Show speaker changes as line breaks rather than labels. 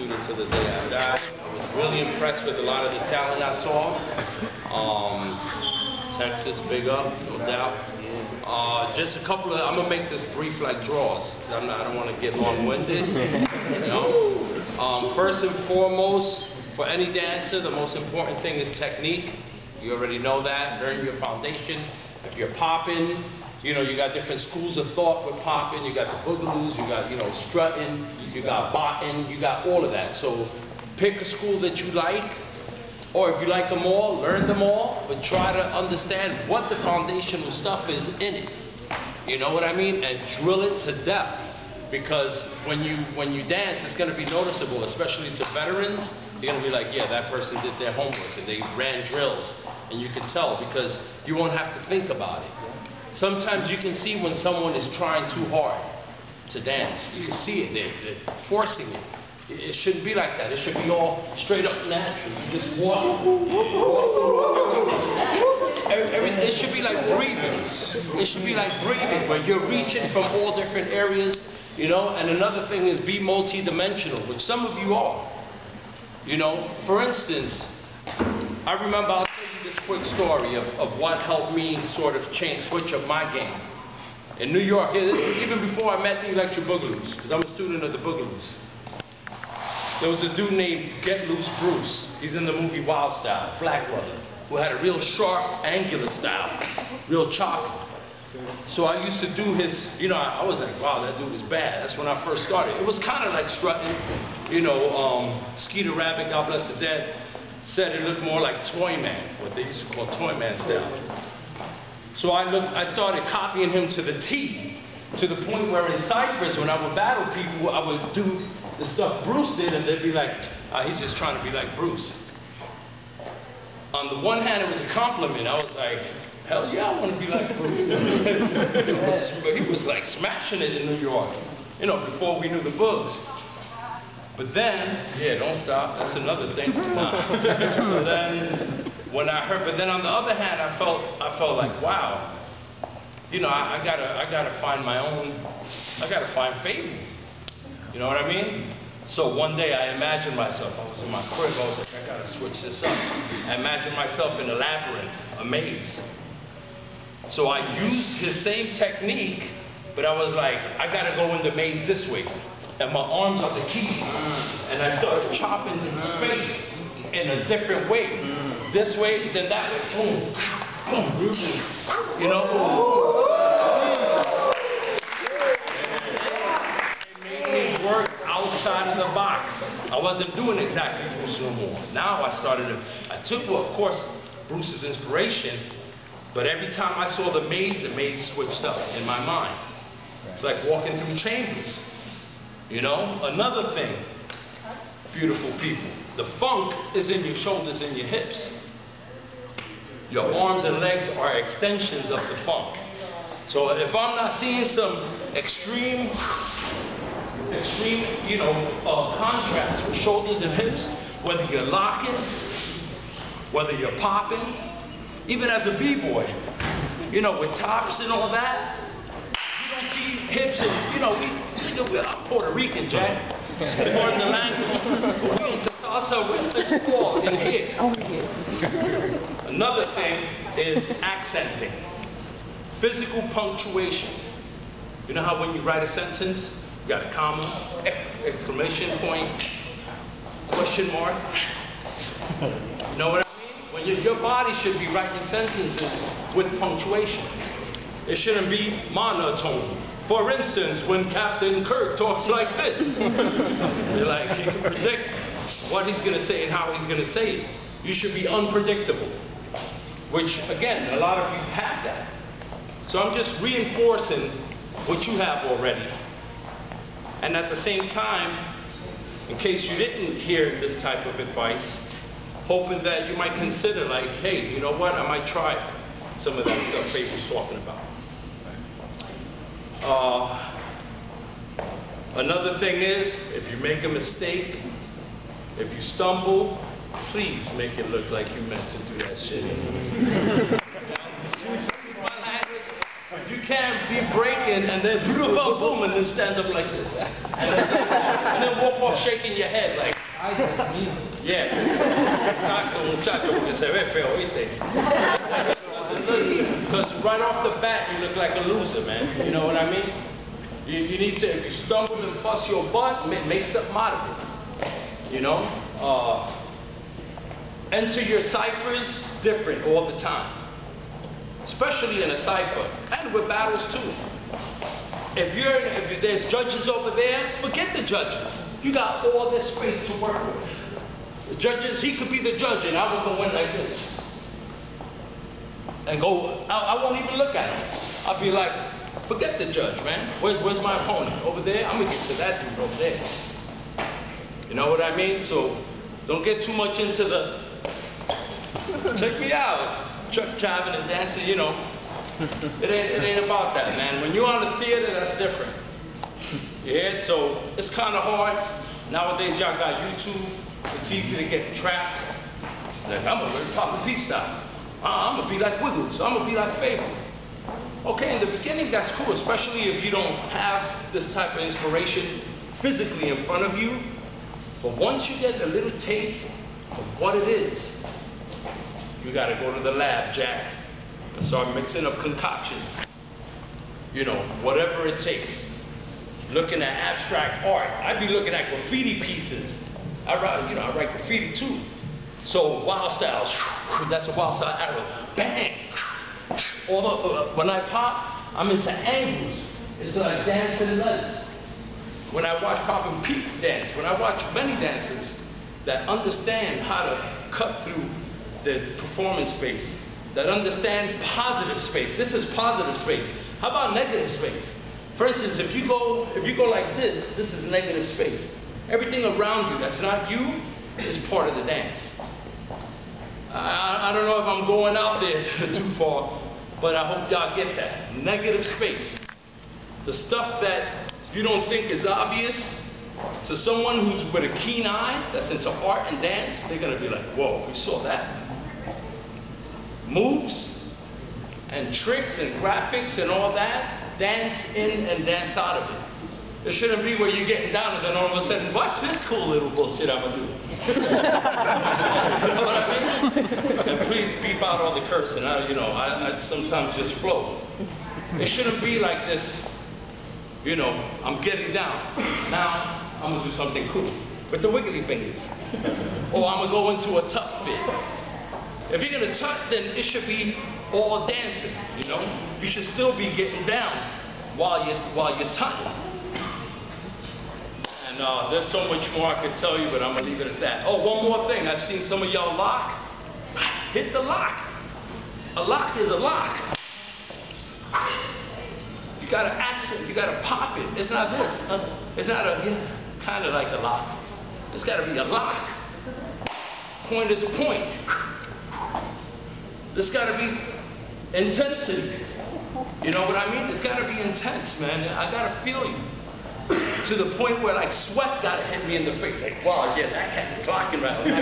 student to the day I died. I was really impressed with a lot of the talent I saw. Texas, big up, no doubt. Just a couple of, I'm gonna make this brief like draws. I don't want to get long-winded. You know? First and foremost, for any dancer, the most important thing is technique. You already know that. Learn your foundation. If you're popping, you know, you got different schools of thought with popping. You got the boogaloos, you got, you know, strutting, you got botting, you got all of that. So pick a school that you like, or if you like them all, learn them all, but try to understand what the foundational stuff is in it. You know what I mean? And drill it to death. Because when you dance, it's going to be noticeable, especially to veterans. You're going to be like, yeah, that person did their homework and they ran drills. And you can tell because you won't have to think about it. Sometimes you can see when someone is trying too hard to dance. You can see it. They're forcing it. It shouldn't be like that. It should be all straight up natural. You just walk. It should be like breathing. It should be like breathing, where you're reaching from all different areas, you know. And another thing is be multi-dimensional, which some of you are. You know, for instance, I remember, I'll tell you this quick story of what helped me sort of switch up my game. In New York, even before I met the Electric Boogaloos, because I'm a student of the Boogaloos. There was a dude named Get Loose Bruce. He's in the movie Wild Style, black brother, who had a real sharp, angular style, real choppy. So I used to do his, you know, I was like, wow, that dude is bad. That's when I first started. It was kind of like strutting, you know, Skeeter Rabbit, God bless the dead, said it looked more like Toy Man, what they used to call Toy Man style. So I started copying him to the T, to the point where in ciphers, when I would battle people, I would do the stuff Bruce did, and they'd be like, he's just trying to be like Bruce. On the one hand, it was a compliment. I was like, hell yeah, I want to be like Bruce. He was like smashing it in New York, you know, before we knew the books. But then, yeah, don't stop, that's another thing. So then, when I heard, but then on the other hand, I felt like, wow, you know, I gotta find my own, I gotta find Fabel. You know what I mean? So one day I imagined myself, I was in my crib, I was like, I gotta switch this up. I imagined myself in a labyrinth, a maze. So I used his same technique, but I was like, I gotta go in the maze this way. And my arms are the keys. And I started chopping the space in a different way. This way, then that way, boom, boom, you know? Work outside of the box. I wasn't doing exactly Bruce no more. Now I took, well, of course, Bruce's inspiration, but every time I saw the maze switched up in my mind. It's like walking through chambers. You know? Another thing, beautiful people, the funk is in your shoulders and your hips. Your arms and legs are extensions of the funk. So if I'm not seeing some extreme, you know, contrast with shoulders and hips, whether you're locking, whether you're popping, even as a b-boy, you know, with tops and all that, you don't see hips and, you know, I'm Puerto Rican, Jack, pardon the language, but we into salsa with this wall in here. Another thing is accenting, physical punctuation. You know how when you write a sentence, you got a comma, exclamation point, question mark. You know what I mean? When your body should be writing sentences with punctuation. It shouldn't be monotone. For instance, when Captain Kirk talks like this, you're like, you can predict what he's going to say and how he's going to say it. You should be unpredictable, which again, a lot of you have that. So I'm just reinforcing what you have already. And at the same time, in case you didn't hear this type of advice, hoping that you might consider like, hey, you know what, I might try some of that stuff Fabel's talking about. Another thing is, if you make a mistake, if you stumble, please make it look like you meant to do that shit. Excuse my language, but you can't be breaking and then boom, boom, and then stand up like this. And then walk off shaking your head like, yeah, exacto, muchacho, porque se ve feo, ¿viste? Because right off the bat, you look like a loser, man. You know what I mean? You need to, if you stumble and bust your butt, make something out of it. You know? Enter your ciphers different all the time. Especially in a cipher. And with battles too. If there's judges over there, forget the judges. You got all this space to work with. The judges, he could be the judge and I will go in like this. And go, I won't even look at him. I'll be like, forget the judge, man. Where's my opponent? Over there? I'm gonna get to that dude over there. You know what I mean? So don't get too much into the, check me out, truck driving and dancing, you know. It ain't about that, man. When you're on the theater, that's different. Yeah, so it's kind of hard. Nowadays, y'all got YouTube. It's easy to get trapped. Like, I'm gonna learn Papa P style. I'm gonna be like Wiggles. I'm gonna be like Fable. Okay, in the beginning, that's cool, especially if you don't have this type of inspiration physically in front of you. But once you get a little taste of what it is, you gotta go to the lab, Jack, and start mixing up concoctions. You know, whatever it takes. Looking at abstract art. I'd be looking at graffiti pieces. I write graffiti too. So wild styles, that's a wild style arrow. Bang! When I pop, I'm into angles. It's like dancing letters. When I watch Poppin' Pete dance, when I watch many dancers that understand how to cut through the performance space, that understand positive space. This is positive space. How about negative space? For instance, if you go like this is negative space. Everything around you that's not you is part of the dance. I don't know if I'm going out there too far, but I hope y'all get that. Negative space. The stuff that you don't think is obvious, to someone who's with a keen eye, that's into art and dance, they're gonna be like, whoa, we saw that. Moves and tricks and graphics and all that, dance in and dance out of it. It shouldn't be where you're getting down and then all of a sudden, watch this cool little bullshit I'm gonna do. You know what I mean? And please beep out all the cursing. I sometimes just flow. It shouldn't be like this, you know, I'm getting down. Now, I'm gonna do something cool with the wiggly fingers. Or I'm gonna go into a tuck fit. If you're gonna tuck, then it should be all dancing, you know? You should still be getting down while you're tucking. And there's so much more I could tell you, but I'm gonna leave it at that. Oh, one more thing. I've seen some of y'all lock. Hit the lock. A lock is a lock. You gotta accent, you gotta pop it. It's not this. It's not kind of like a lock. It's gotta be a lock. Point is a point. There's gotta be intensity. You know what I mean? It's gotta be intense, man. I gotta feel you. To the point where like sweat gotta hit me in the face. Like, wow, yeah, that cat is locking right now.